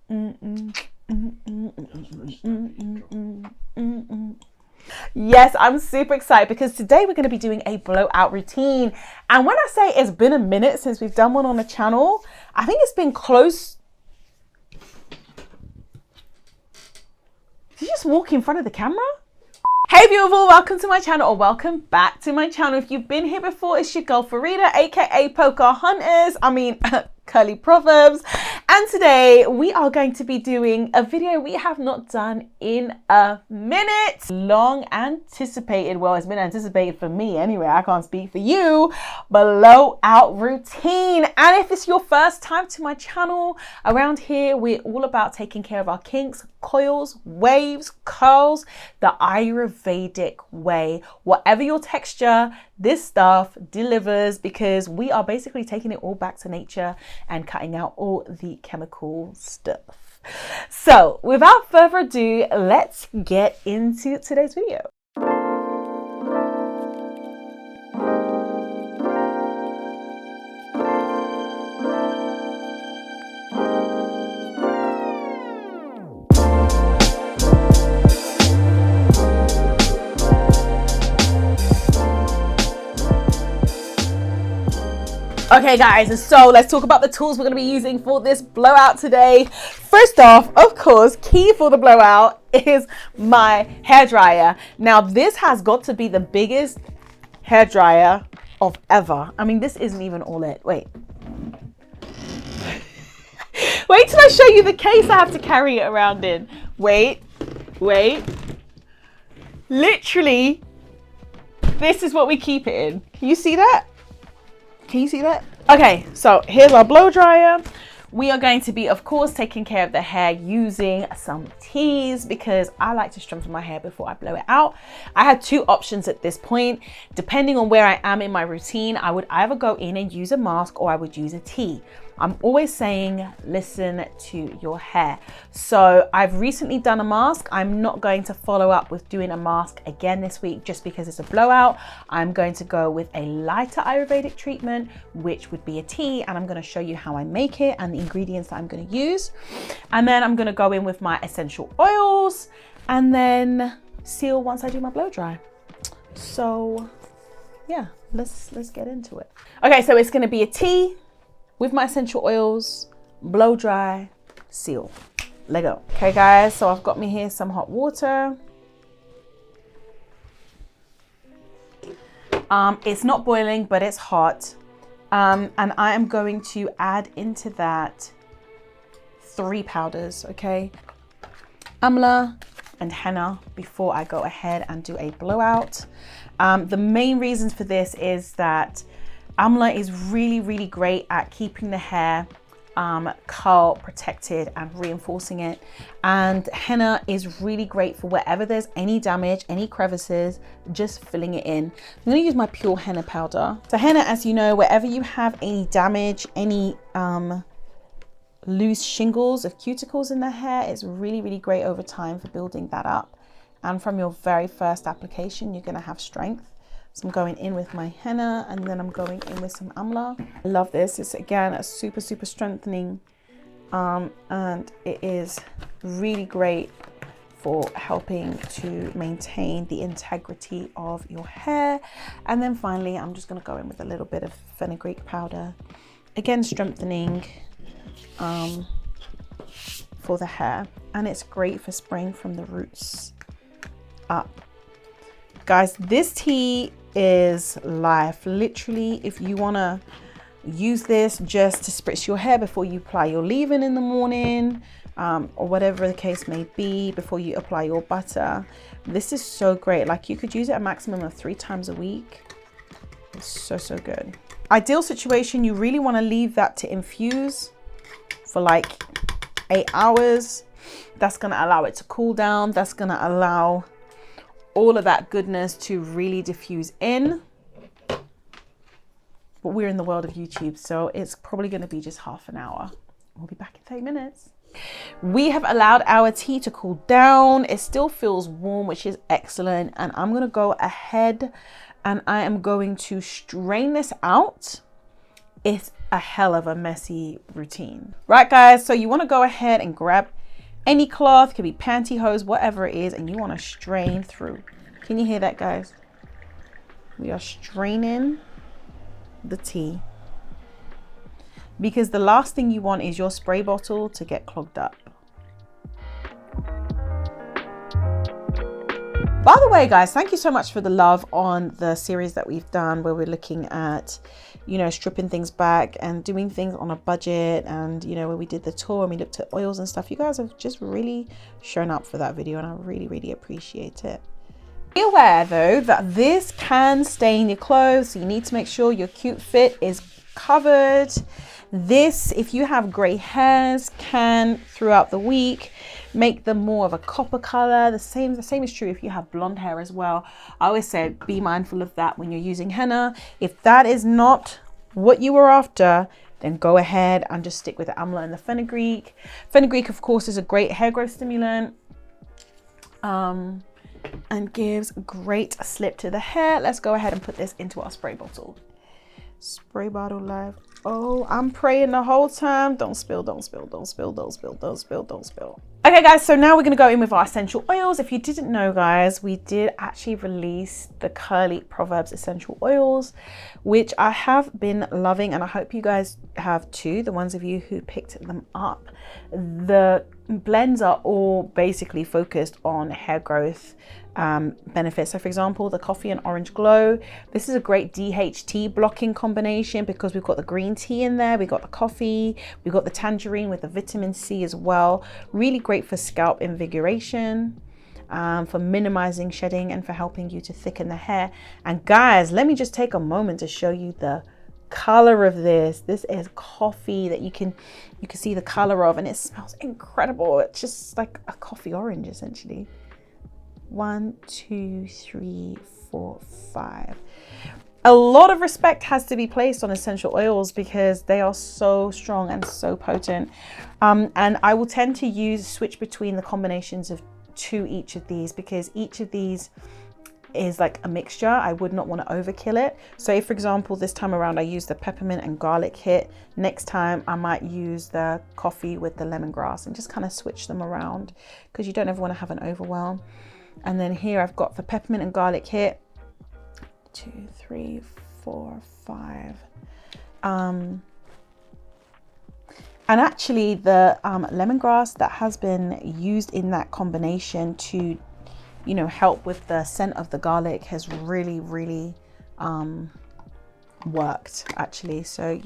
Yes, I'm super excited because today we're going to be doing a blowout routine. And when I say it's been a minute since we've done one on the channel, I think it's been close. Did you just walk in front of the camera? Hey beautiful, welcome to my channel, or welcome back to my channel. If you've been here before, it's your girl Farida, aka Pocahontas. Curly Proverbs. And today we are going to be doing a video we have not done in a minute. Long anticipated, well, it's been anticipated for me anyway, I can't speak for you. Blowout routine. And if it's your first time to my channel, around here we're all about taking care of our kinks, coils, waves, curls, the Ayurvedic way. Whatever your texture, this stuff delivers, because we are basically taking it all back to nature and cutting out all the chemical stuff. So without further ado, let's get into today's video. Okay guys, so let's talk about the tools we're going to be using for this blowout today. First off, of course, key for the blowout is my hairdryer. Now this has got to be the biggest hairdryer of ever. I mean, this isn't even all it. Wait till I show you the case I have to carry it around in. Wait. Literally, this is what we keep it in. Can you see that? Can you see that? Okay, so here's our blow dryer. We are going to be, of course, taking care of the hair using some teas, because I like to strengthen my hair before I blow it out. I had two options at this point. Depending on where I am in my routine, I would either go in and use a mask or I would use a tea. I'm always saying, listen to your hair. So I've recently done a mask. I'm not going to follow up with doing a mask again this week just because it's a blowout. I'm going to go with a lighter Ayurvedic treatment, which would be a tea, and I'm going to show you how I make it and the ingredients that I'm going to use. And then I'm going to go in with my essential oils and then seal once I do my blow dry. So yeah, let's get into it. Okay, so it's going to be a tea with my essential oils, blow dry, seal. Let go. Okay guys, so I've got me here some hot water. It's not boiling, but it's hot. And I am going to add into that 3 powders, okay? Amla and henna before I go ahead and do a blowout. The main reasons for this is that Amla is really great at keeping the hair curl protected and reinforcing it, and henna is really great for wherever there's any damage, any crevices, just filling it in. I'm going to use my pure henna powder. So henna, as you know, wherever you have any damage, any loose shingles of cuticles in the hair, it's really great over time for building that up, and from your very first application you're going to have strength. So I'm going in with my henna and then I'm going in with some amla. I love this. It's again a super strengthening, and it is really great for helping to maintain the integrity of your hair. And then finally, I'm just going to go in with a little bit of fenugreek powder, again strengthening for the hair, and it's great for spraying from the roots up. Guys, this tea is life. Literally, if you want to use this just to spritz your hair before you apply your leave-in in the morning, or whatever the case may be, before you apply your butter, this is so great. Like, you could use it a maximum of 3 times a week. It's so good. Ideal situation, you really want to leave that to infuse for like 8 hours. That's going to allow it to cool down. That's going to allow all of that goodness to really diffuse in. But we're in the world of YouTube, so it's probably going to be just half an hour. We'll be back in 30 minutes. We have allowed our tea to cool down. It still feels warm, which is excellent. And I'm going to go ahead and I am going to strain this out. It's a hell of a messy routine. Right, guys? So you want to go ahead and grab any cloth, could be pantyhose, whatever it is, and you want to strain through. Can you hear that, guys? We are straining the tea, because the last thing you want is your spray bottle to get clogged up. By the way, guys, thank you so much for the love on the series that we've done where we're looking at, you know, stripping things back and doing things on a budget, and, you know, where we did the tour and we looked at oils and stuff. You guys have just really shown up for that video, and I really, really appreciate it. Be aware though that this can stain your clothes, so you need to make sure your cute fit is covered. This, if you have gray hairs, can throughout the week make them more of a copper color. The same is true if you have blonde hair as well. I always say be mindful of that when you're using henna. If that is not what you were after, then go ahead and just stick with the amla and the fenugreek. Fenugreek, of course, is a great hair growth stimulant and gives great slip to the hair. Let's go ahead and put this into our spray bottle. Spray bottle live. Oh, I'm praying the whole time. Don't spill, don't spill, don't spill, don't spill, don't spill, don't spill. Okay, guys, so now we're going to go in with our essential oils. If you didn't know, guys, we did actually release the Curly Proverbs essential oils, which I have been loving, and I hope you guys have too, the ones of you who picked them up. The blends are all basically focused on hair growth benefits. So for example, the coffee and orange glow, this is a great DHT blocking combination because we've got the green tea in there, we got the coffee, we got the tangerine with the vitamin C as well. Really great for scalp invigoration, for minimizing shedding, and for helping you to thicken the hair. And guys, let me just take a moment to show you the color of this. This is coffee that you can see the color of, and it smells incredible. It's just like a coffee orange essentially. 1, 2, 3, 4, 5. A lot of respect has to be placed on essential oils because they are so strong and so potent. And I will tend to switch between the combinations of each of these, because each of these is like a mixture. I would not want to overkill it. So if, for example, this time around I use the peppermint and garlic hit, next time I might use the coffee with the lemongrass, and just kind of switch them around because you don't ever want to have an overwhelm. And then here I've got the peppermint and garlic hit. 2, 3, 4, 5. And actually the lemongrass that has been used in that combination to, you know, help with the scent of the garlic has really, really worked actually. So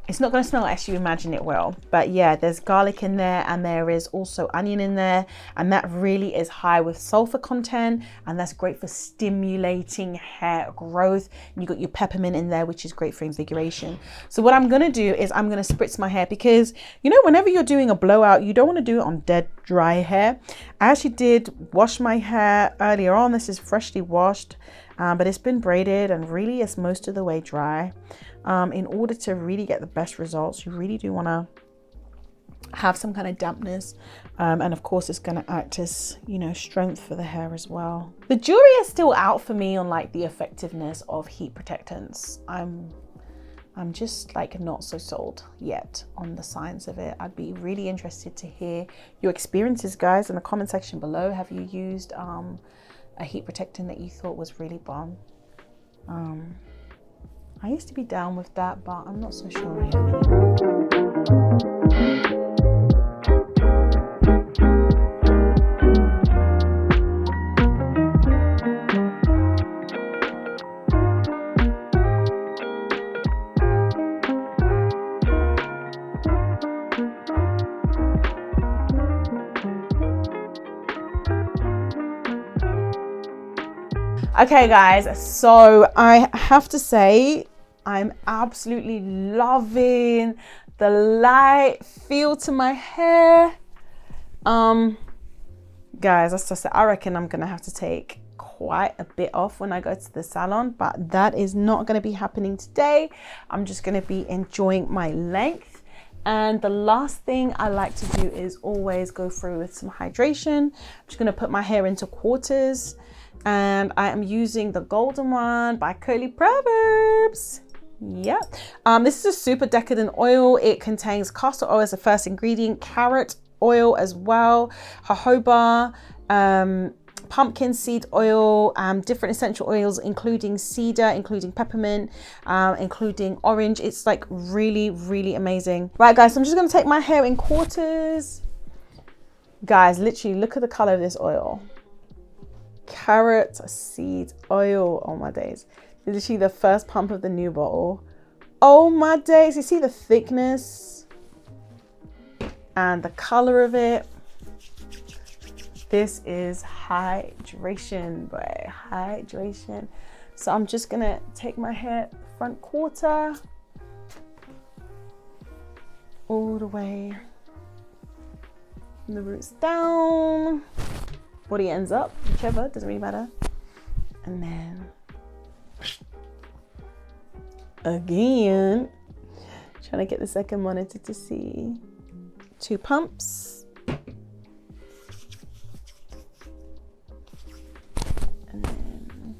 it's not gonna smell as you imagine it will. But yeah, there's garlic in there, and there is also onion in there, and that really is high with sulfur content, and that's great for stimulating hair growth. And you got your peppermint in there, which is great for invigoration. So what I'm gonna do is I'm gonna spritz my hair, because you know, whenever you're doing a blowout, you don't want to do it on dead dry hair. I actually did wash my hair earlier on. This is freshly washed, but it's been braided and really is most of the way dry. In order to really get the best results, you really do want to have some kind of dampness, and of course it's going to act as, you know, strength for the hair as well. The jury is still out for me on like the effectiveness of heat protectants. I'm just like not so sold yet on the science of it. I'd be really interested to hear your experiences, guys, in the comment section below. Have you used a heat protectant that you thought was really bomb? I used to be down with that, but I'm not so sure I am anymore. Okay guys, so I have to say I'm absolutely loving the light feel to my hair. Guys, that's just, I reckon I'm gonna have to take quite a bit off when I go to the salon, but that is not going to be happening today. I'm just going to be enjoying my length. And the last thing I like to do is always go through with some hydration. I'm just going to put my hair into quarters, and I am using the golden one by Curly Proverbs. Yep. This is a super decadent oil. It contains castor oil as the first ingredient, carrot oil as well, jojoba, pumpkin seed oil, different essential oils, including cedar, including peppermint, including orange. It's like really, really amazing. Right, guys, so I'm just going to take my hair in quarters. Guys, literally look at the color of this oil. Carrot seed oil. Oh my days. Literally the first pump of the new bottle. Oh my days. You see the thickness and the color of it. This is hydration, boy. Hydration. So I'm just gonna take my hair front quarter all the way from the roots down. Body ends up, whichever, doesn't really matter. And then again, trying to get the second monitor to see. 2 pumps. And then,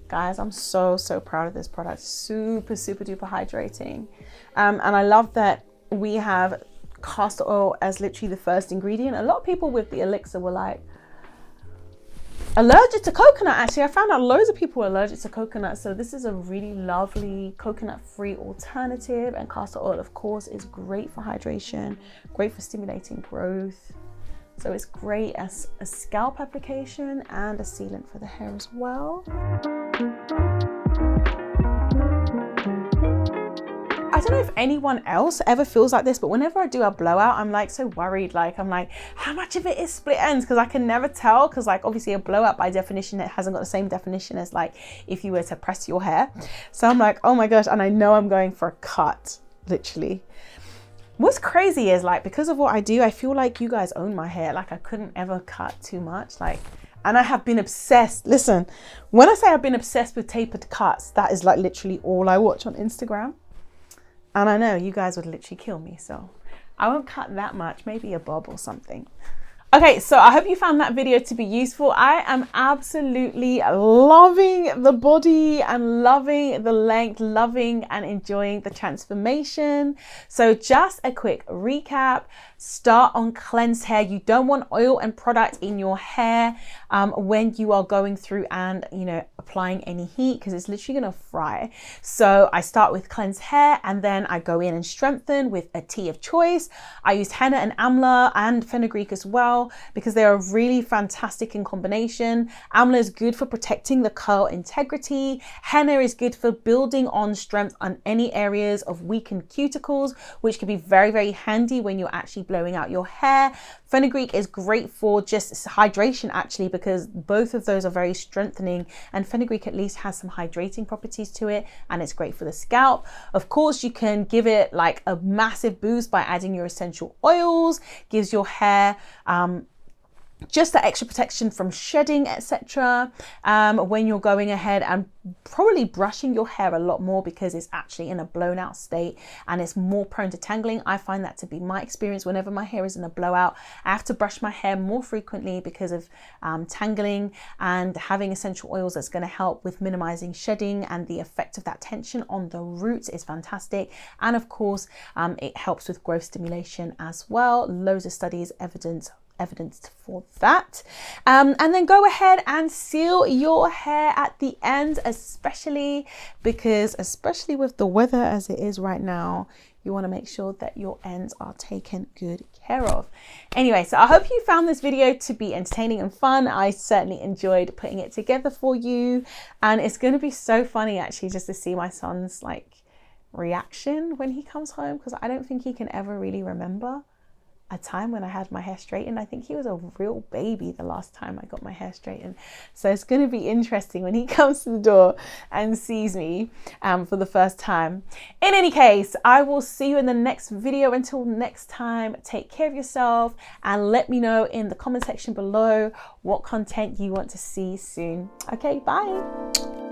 guys, I'm so proud of this product. Super duper hydrating. And I love that we have castor oil as literally the first ingredient. A lot of people with the elixir were like allergic to coconut. Actually, I found out loads of people were allergic to coconut, so this is a really lovely coconut-free alternative. And castor oil, of course, is great for hydration, great for stimulating growth. So it's great as a scalp application and a sealant for the hair as well. I don't know if anyone else ever feels like this, but whenever I do a blowout, I'm like so worried. Like, I'm like, how much of it is split ends? Because I can never tell. Because like, obviously a blowout by definition, it hasn't got the same definition as like if you were to press your hair. So I'm like, oh my gosh. And I know I'm going for a cut, literally. What's crazy is like, because of what I do, I feel like you guys own my hair. Like I couldn't ever cut too much. Like, and I have been obsessed. Listen, when I say I've been obsessed with tapered cuts, that is like literally all I watch on Instagram. And I know you guys would literally kill me, so I won't cut that much, maybe a bob or something. Okay, so I hope you found that video to be useful. I am absolutely loving the body and loving the length, loving and enjoying the transformation. So just a quick recap. Start on cleansed hair. You don't want oil and product in your hair when you are going through and, you know, applying any heat, because it's literally going to fry. So I start with cleansed hair and then I go in and strengthen with a tea of choice. I use henna and amla and fenugreek as well, because they are really fantastic in combination. Amla is good for protecting the curl integrity. Henna is good for building on strength on any areas of weakened cuticles, which can be very handy when you're actually blowing out your hair. Fenugreek is great for just hydration actually, because both of those are very strengthening, and fenugreek at least has some hydrating properties to it, and it's great for the scalp. Of course, you can give it like a massive boost by adding your essential oils. Gives your hair just that extra protection from shedding, etc. When you're going ahead and probably brushing your hair a lot more, because it's actually in a blown out state and it's more prone to tangling. I find that to be my experience. Whenever my hair is in a blowout, I have to brush my hair more frequently because of tangling, and having essential oils that's going to help with minimizing shedding, and the effect of that tension on the roots is fantastic. And of course, it helps with growth stimulation as well. Loads of studies, evidence for that. And then go ahead and seal your hair at the end, especially with the weather as it is right now, you want to make sure that your ends are taken good care of. Anyway, so I hope you found this video to be entertaining and fun. I certainly enjoyed putting it together for you, and it's going to be so funny actually just to see my son's like reaction when he comes home, because I don't think he can ever really remember a time when I had my hair straightened. I think he was a real baby the last time I got my hair straightened. So it's going to be interesting when he comes to the door and sees me for the first time. In any case, I will see you in the next video. Until next time, take care of yourself and let me know in the comment section below what content you want to see soon. Okay, bye.